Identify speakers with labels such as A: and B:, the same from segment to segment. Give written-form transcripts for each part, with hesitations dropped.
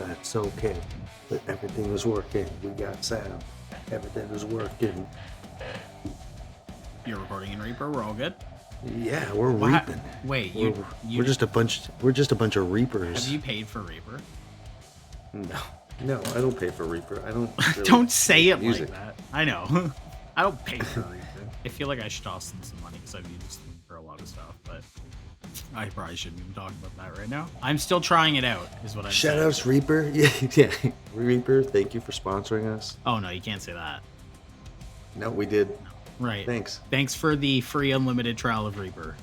A: That's okay. But everything was working. We got sound. Everything was working.
B: You're recording in Reaper. We're all good.
A: Yeah, we're reaping.
B: Wait,
A: we're just a bunch. We're just a bunch of reapers.
B: Have you paid for Reaper?
A: No, I don't pay for Reaper. I don't. Really
B: Don't say it
A: music
B: like that. I know. I don't pay for Reaper. I feel like I should toss them some money because I've used them for a lot of stuff, but I probably shouldn't even talk about that right now. I'm still trying it out, is what I'm saying.
A: Shoutouts, Reaper. Yeah, Reaper. Thank you for sponsoring us.
B: Oh no, you can't say that.
A: No, we did.
B: Right.
A: Thanks
B: for the free unlimited trial of Reaper.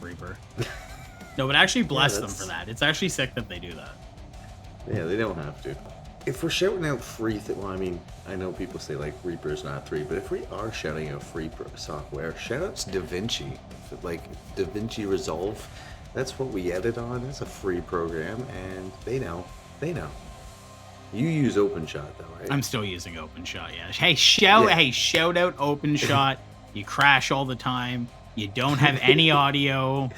B: No, but actually bless them for that. It's actually sick that they do that.
A: Yeah, they don't have to. If we're shouting out free, well, I mean, I know people say like Reaper's not free, but if we are shouting out free software, shoutouts DaVinci. Like DaVinci Resolve, that's what we edit on. That's a free program, and they know. You use OpenShot though, right?
B: I'm still using OpenShot. Yeah. Hey, shout out OpenShot. You crash all the time. You don't have any audio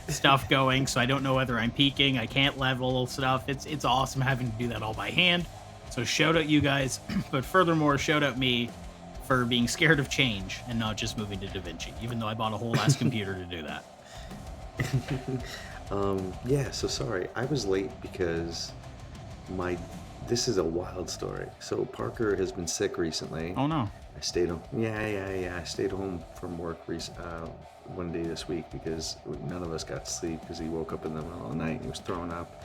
B: stuff going, so I don't know whether I'm peaking. I can't level stuff. It's awesome having to do that all by hand. So shout out you guys, but furthermore, shout out me for being scared of change and not just moving to DaVinci, even though I bought a whole ass computer to do that.
A: Yeah, so sorry. I was late because this is a wild story. So Parker has been sick recently.
B: Oh no.
A: I stayed home. Yeah. I stayed home from work one day this week because none of us got sleep because he woke up in the middle of the night and he was throwing up.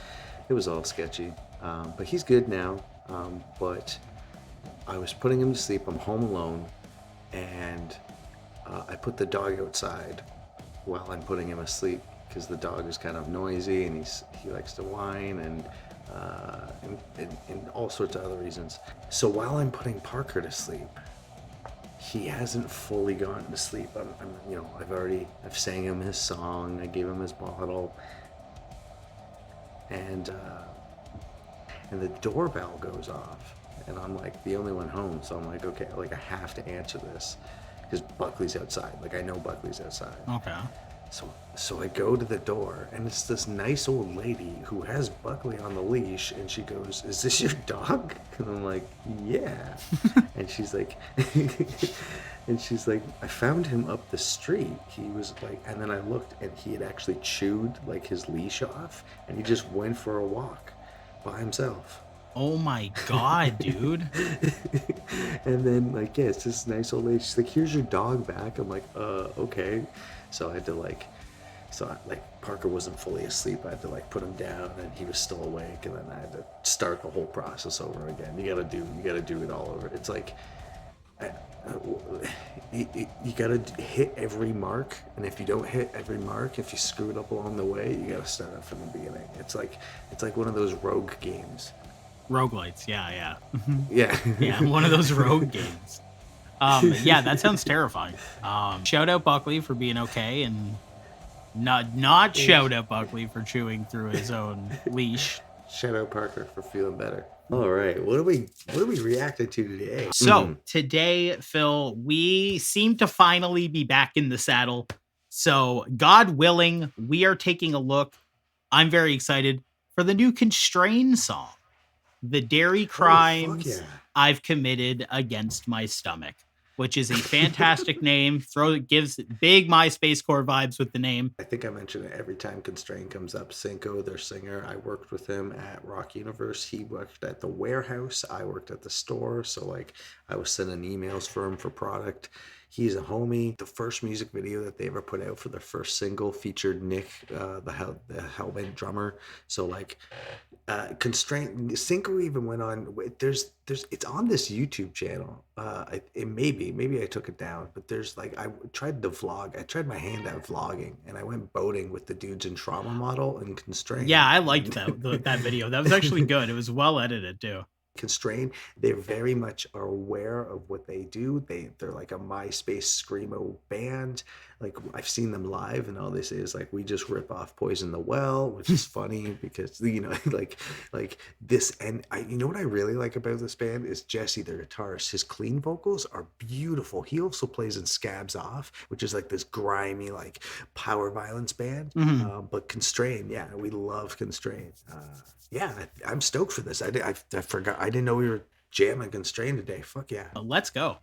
A: It was all sketchy. But he's good now. But I was putting him to sleep. I'm home alone, and I put the dog outside while I'm putting him asleep because the dog is kind of noisy and he likes to whine and all sorts of other reasons. So while I'm putting Parker to sleep, he hasn't fully gone to sleep. I've sang him his song. I gave him his bottle, and the doorbell goes off, and I'm like the only one home. So I'm like, okay, like I have to answer this because Buckley's outside. Like I know Buckley's outside.
B: Okay.
A: So I go to the door, and it's this nice old lady who has Buckley on the leash, and she goes, "Is this your dog?" And I'm like, "Yeah." And she's like, "I found him up the street. He was like," and then I looked, and he had actually chewed like his leash off, and he just went for a walk by himself.
B: Oh my god, dude.
A: And then it's this nice old lady. She's like, "Here's your dog back." I'm like, okay. So I had to Parker wasn't fully asleep. I had to put him down, and he was still awake, and then I had to start the whole process over again. You gotta do it all over. It's like you gotta hit every mark, and if you don't hit every mark, if you screw it up along the way, you gotta start up from the beginning. It's like one of those rogue games.
B: Roguelites, yeah.
A: Yeah.
B: Yeah, one of those rogue games. Yeah, that sounds terrifying. Shout out Buckley for being okay, and not shout out Buckley for chewing through his own leash.
A: Shout out Parker for feeling better. All right, what are we reacting to today?
B: So today, Phil, we seem to finally be back in the saddle. So God willing, we are taking a look. I'm very excited for the new Constrain song. The dairy crimes I've committed against my stomach, which is a fantastic name. Gives big Myspacecore vibes with the name.
A: I think I mention it every time Constrain comes up. Cinco, their singer, I worked with him at Rock Universe. He worked at the warehouse. I worked at the store. So I was sending emails for him for product. He's a homie. The first music video that they ever put out for their first single featured Nick, the Hellbent drummer. So Constraint, Cinco even went on. There's it's on this YouTube channel. Maybe I took it down, but there's I tried the vlog. I tried my hand at vlogging, and I went boating with the dudes in Trauma Model and Constraint.
B: Yeah, I liked that video. That was actually good. It was well edited too.
A: Constrain, they very much are aware of what they do. They're like a MySpace screamo band. like I've seen them live, and all they say is like, we just rip off Poison the Well, which is funny because like this. And you know what I really like about this band is Jesse, their guitarist. His clean vocals are beautiful. He also plays in Scabs Off, which is like this grimy like power violence band.
B: Mhm.
A: But Constrain, yeah, we love Constrain. Yeah, I'm stoked for this. I forgot. I didn't know we were jamming Constrain today. Fuck yeah.
B: Let's go.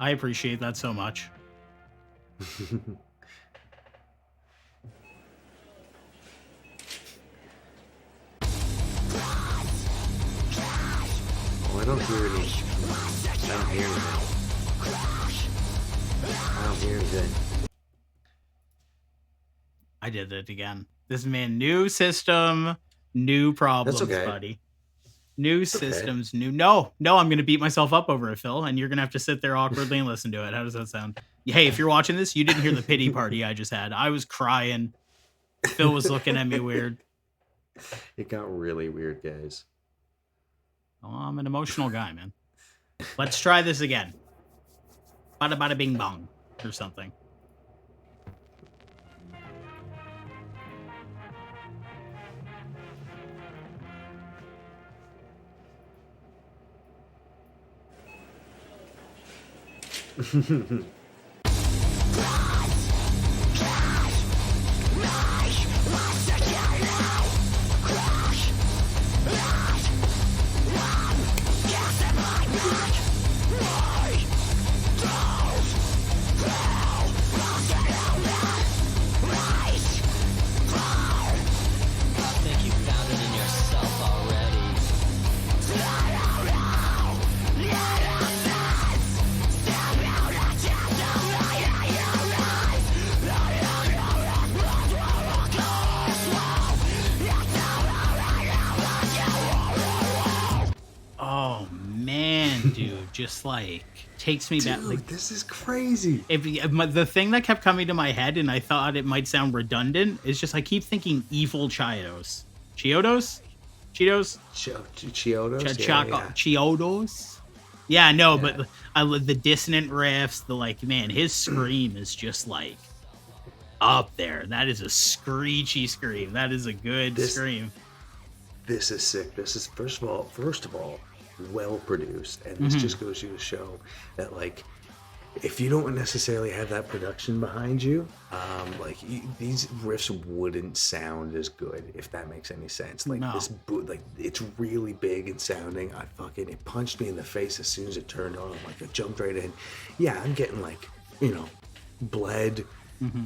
B: I appreciate that so much.
A: Oh, I don't hear any. I don't hear anything. I don't hear anything.
B: I did it again. This man, new system, new problems,
A: okay.
B: buddy. New
A: It's okay.
B: systems, new. No, I'm going to beat myself up over it, Phil, and you're going to have to sit there awkwardly and listen to it. How does that sound? Hey, if you're watching this, you didn't hear the pity party I just had. I was crying. Phil was looking at me weird.
A: It got really weird, guys.
B: Oh, I'm an emotional guy, man. Let's try this again. Bada bada bing bong or something. Oh man, dude, just like takes me back.
A: Dude,
B: Like,
A: this is crazy.
B: the thing that kept coming to my head, and I thought it might sound redundant, is just I keep thinking evil Chiodos. Chiodos? Chiodos? Chiodos? Yeah, no,
A: Yeah.
B: but I love the dissonant riffs, the like, man, his scream is just like up there. That is a screechy scream. That is a good scream.
A: This is sick. This is first of all, well produced, and this just goes to show that like, if you don't necessarily have that production behind you, these riffs wouldn't sound as good, if that makes any sense. Like
B: No.
A: like it's really big and sounding. It punched me in the face as soon as it turned on. Like I jumped right in. Yeah, I'm getting like, Bled,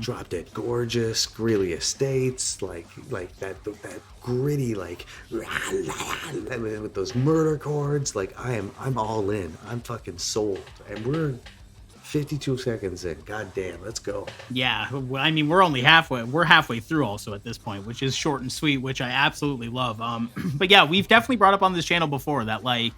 A: Drop Dead Gorgeous, Greeley Estates, like that gritty, like with those murder chords. Like I'm all in. I'm fucking sold, and we're 52 seconds in. God damn, let's go.
B: Yeah, I mean, we're only halfway. We're halfway through also at this point, which is short and sweet, which I absolutely love. But yeah, we've definitely brought up on this channel before that like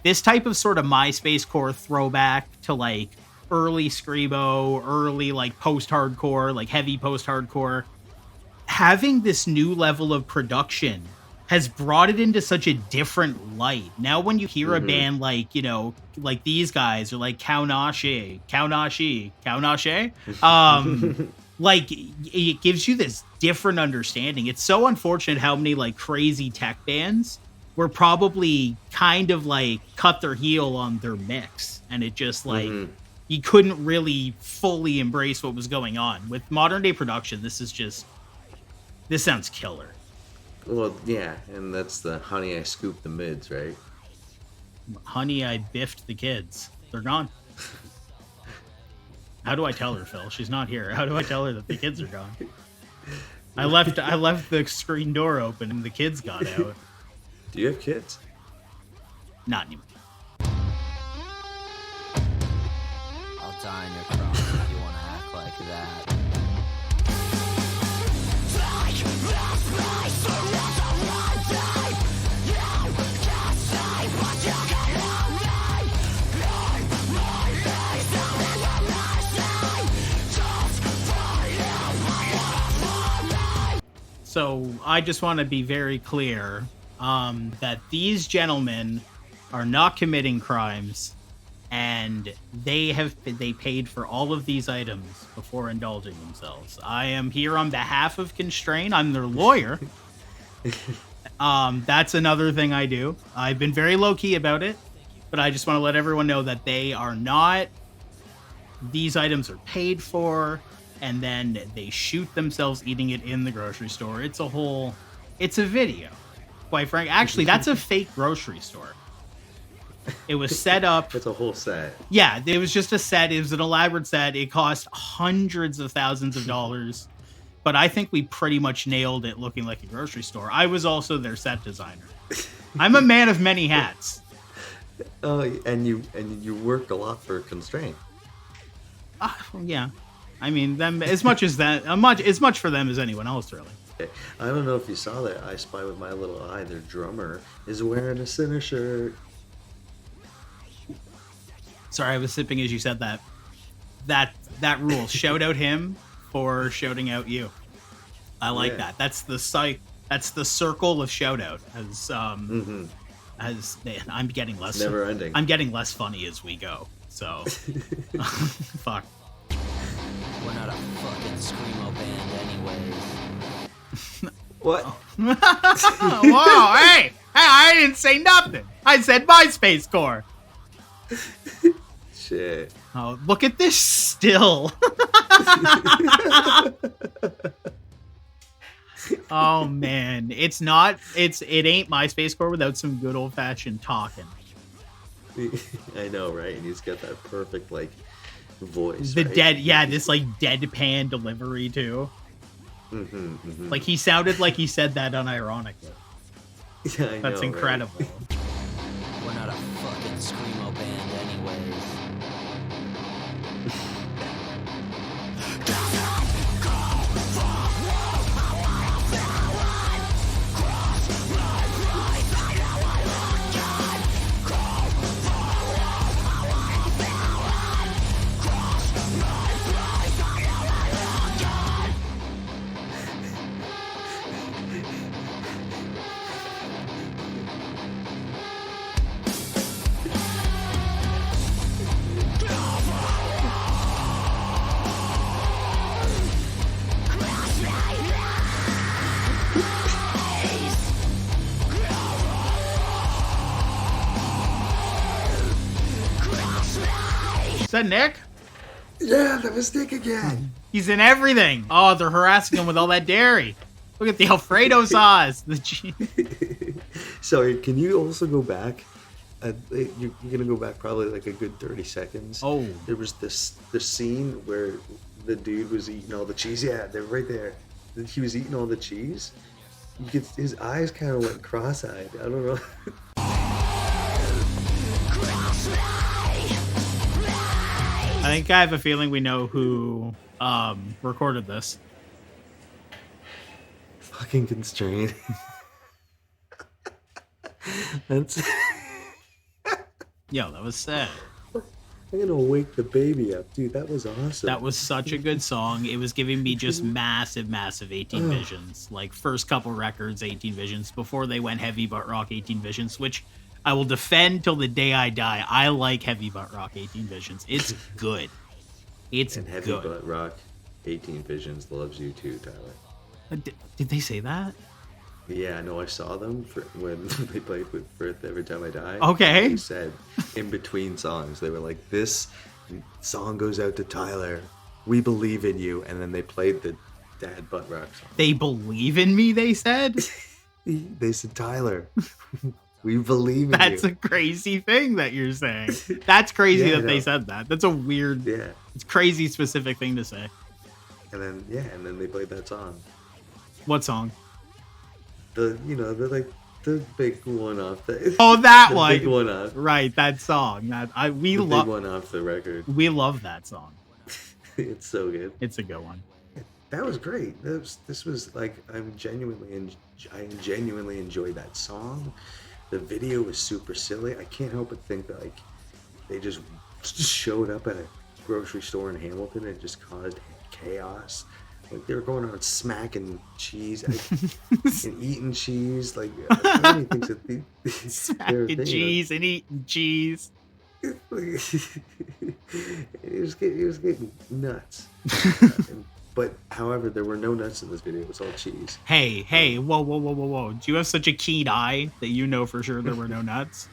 B: this type of sort of Myspacecore throwback to like early Screamo, early like post-hardcore, like heavy post-hardcore, having this new level of production has brought it into such a different light. Now when you hear a band like, like these guys, or like Kaunashi, like it gives you this different understanding. It's so unfortunate how many like crazy tech bands were probably kind of like cut their heel on their mix, and it just like you couldn't really fully embrace what was going on. With modern day production, this sounds killer.
A: Well, yeah, and that's the Honey I Scooped the Mids, right?
B: Honey, I biffed the kids. They're gone. How do I tell her, Phil? She's not here. How do I tell her that the kids are gone? I left the screen door open and the kids got out.
A: Do you have kids?
B: Not anymore.
C: I'll die in your cross if you want to act like that.
B: So I just want to be very clear that these gentlemen are not committing crimes, and they paid for all of these items before indulging themselves. I am here on behalf of Constrain. I'm their lawyer. That's another thing I do. I've been very low key about it, but I just want to let everyone know that they are not. These items are paid for, and then they shoot themselves eating it in the grocery store. It's a video. Quite frankly, actually, that's a fake grocery store. It was set up.
A: It's a whole set.
B: Yeah, it was just a set. It was an elaborate set. It cost hundreds of thousands of dollars. But I think we pretty much nailed it looking like a grocery store. I was also their set designer. I'm a man of many hats.
A: Oh, and you worked a lot for Constrain.
B: Yeah. I mean, them as much for them as anyone else, really.
A: I don't know if you saw that. I Spy with My Little Eye, their drummer, is wearing a Sinner shirt.
B: Sorry, I was sipping as you said that. That rules. Shout out him for shouting out you. I like that. That's the circle of shout out. I'm getting less.
A: Never ending.
B: I'm getting less funny as we go. So, fuck.
C: We're not a fucking screamo band anyways.
A: What?
B: Whoa, hey, I didn't say nothing. I said Myspacecore.
A: Shit.
B: Oh, look at this still. Oh man, it ain't Myspacecore without some good old fashioned talking.
A: I know, right? And he's got that perfect like voice.
B: The
A: right?
B: this like deadpan delivery too.
A: Mm-hmm.
B: Like he sounded like he said that unironically.
A: Yeah, I
B: That's
A: know,
B: incredible.
A: Right?
C: We're not a fucking screamo band anyways.
B: Is that Nick?
A: Yeah, that was Nick again.
B: He's in everything. Oh, they're harassing him with all that dairy. Look at the Alfredo sauce. The cheese.
A: Sorry, can you also go back? You're gonna go back probably like a good 30 seconds.
B: Oh.
A: There was this scene where the dude was eating all the cheese. Yeah, they're right there. He was eating all the cheese. His eyes kind of went cross-eyed. I don't know.
B: I think I have a feeling we know who recorded this.
A: Fucking Constrain. That's.
B: Yo, that was sad.
A: I'm gonna wake the baby up, dude. That was awesome.
B: That was such a good song. It was giving me just massive 18 Visions. Like first couple records, 18 Visions, before they went heavy butt rock 18 Visions, which I will defend till the day I die. I like heavy butt rock 18 Visions. It's good. It's
A: and heavy
B: good.
A: butt rock 18 Visions loves you too, Tyler.
B: Did they say that?
A: Yeah, I know. I saw them when they played with Firth Every Time I Die.
B: Okay.
A: They said in between songs, they were like, "This song goes out to Tyler. We believe in you." And then they played the Dad Butt Rock song.
B: They believe in me, they said?
A: They said, "Tyler, we believe in you."
B: That's a crazy thing that you're saying. That's crazy
A: Yeah,
B: that they said that. That's a weird,
A: Yeah.
B: it's crazy specific thing to say.
A: And then they played that song.
B: What song?
A: The big one off the.
B: Oh, that
A: the
B: one.
A: Big one off.
B: Right, that song. We
A: The
B: love
A: big one off the record.
B: We love that song.
A: It's so good.
B: It's a good one.
A: That was great. This was like I genuinely enjoyed that song. The video was super silly. I can't help but think that like they just showed up at a grocery store in Hamilton and just caused chaos. Like they were going around smacking cheese and eating cheese. Like how many things that
B: Smacking cheese and eating cheese.
A: He was getting nuts. But however, there were no nuts in this video. It was all cheese.
B: Hey, whoa. Do you have such a keen eye that you know for sure there were no nuts?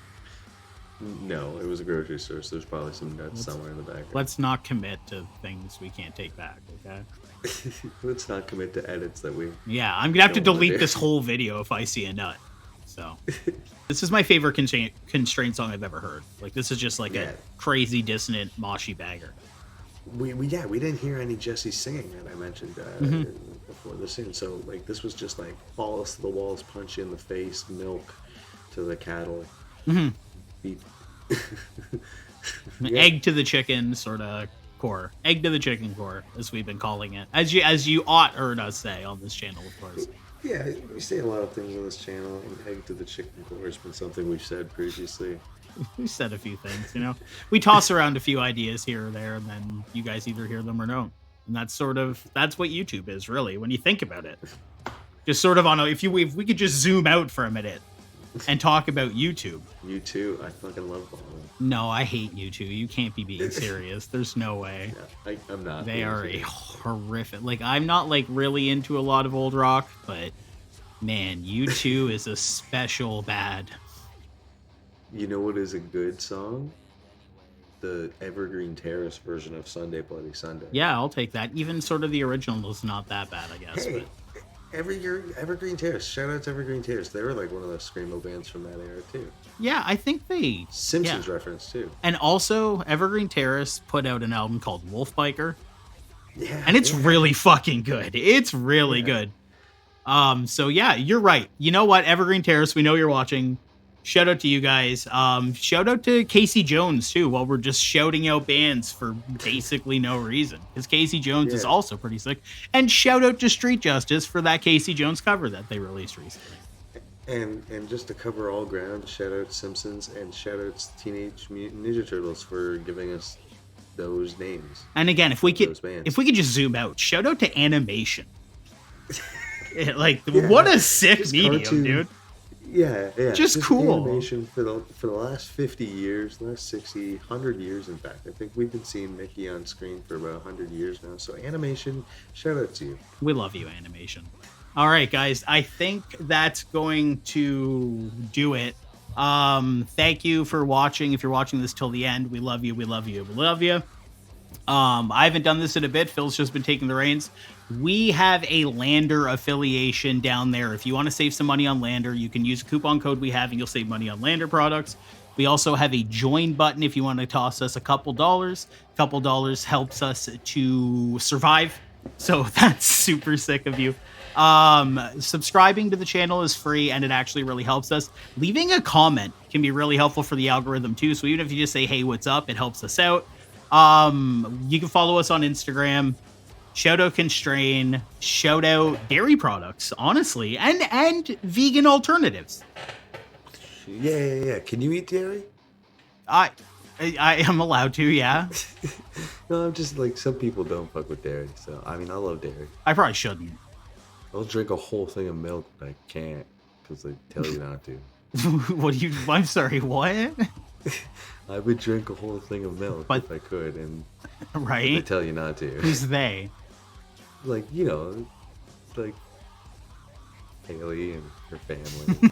A: No, it was a grocery store, so there's probably some nuts somewhere in the background.
B: Let's not commit to things we can't take back, okay?
A: Let's not commit to edits that we...
B: Yeah, I'm gonna have to
A: don't wanna
B: delete
A: do.
B: this whole video if I see a nut. So, this is my favorite Constrain song I've ever heard. Like, this is just like
A: Yeah.
B: a crazy, dissonant, moshy bagger.
A: We didn't hear any Jesse singing that I mentioned before the scene. So, like, this was just like balls to the walls, punch you in the face, milk to the cattle. Beat. Yeah.
B: Egg to the chicken sort of core. Egg to the chicken core, as we've been calling it. As you ought heard us say on this channel, of course.
A: Yeah, we say a lot of things on this channel, and egg to the chicken core has been something we've said previously.
B: We said a few things, you know. We toss around a few ideas here or there, and then you guys either hear them or don't. And that's what YouTube is, really, when you think about it. Just sort of if we could just zoom out for a minute and talk about YouTube.
A: You too. I fucking love all of them.
B: No, I hate you two. You can't be being serious. There's no way.
A: Yeah, I'm not.
B: They are a horrific. Like, I'm not like really into a lot of old rock, but man, U2 is a special bad.
A: You know what is a good song? The Evergreen Terrace version of Sunday Bloody Sunday.
B: Yeah, I'll take that. Even sort of the original is not that bad, I guess.
A: Hey,
B: But
A: Evergreen Terrace. Shout out to Evergreen Terrace. They were like one of those screamo bands from that era too.
B: yeah, I think they
A: Simpsons reference too.
B: And also, Evergreen Terrace put out an album called Wolf Biker,
A: Yeah,
B: and it's really fucking good. It's really good. So yeah, you're right. You know what, Evergreen Terrace, we know you're watching. Shout out to you guys. Shout out to Casey Jones too, while we're just shouting out bands for basically no reason. Because Casey Jones is also pretty sick. And shout out to Street Justice for that Casey Jones cover that they released recently.
A: And just to cover all ground, shout out Simpsons and shout out Teenage Mutant Ninja Turtles for giving us those names.
B: And again, if we could
A: Those bands.
B: just zoom out, shout out to Animation. What a sick
A: Just
B: medium,
A: cartoon.
B: dude.
A: Yeah.
B: Just cool.
A: Animation for the last 50 years, last 60, 100 years, in fact. I think we've been seeing Mickey on screen for about 100 years now. So Animation, shout out to you.
B: We love you, Animation. All right, guys. I think that's going to do it. Thank you for watching. If you're watching this till the end, we love you. We love you. We love you. I haven't done this in a bit. Phil's just been taking the reins. We have a Lander affiliation down there. If you want to save some money on Lander, you can use a coupon code we have and you'll save money on Lander products. We also have a join button if you want to toss us a couple dollars. A couple dollars helps us to survive. So that's super sick of you. Subscribing to the channel is free and it actually really helps us. Leaving a comment can be really helpful for the algorithm too. So even if you just say, hey, what's up? It helps us out. You can follow us on Instagram. Shout out Constrain. Shout out dairy products, honestly, and vegan alternatives.
A: Yeah. Can you eat dairy?
B: I am allowed to, yeah.
A: No, I'm just like, some people don't fuck with dairy. So, I mean, I love dairy.
B: I probably shouldn't.
A: I'll drink a whole thing of milk, but I can't because they tell you not to.
B: I'm sorry, what?
A: I would drink a whole thing of milk
B: But-
A: if I could, and they
B: Right?
A: tell you not to.
B: Who's they?
A: Like, like Haley and her family.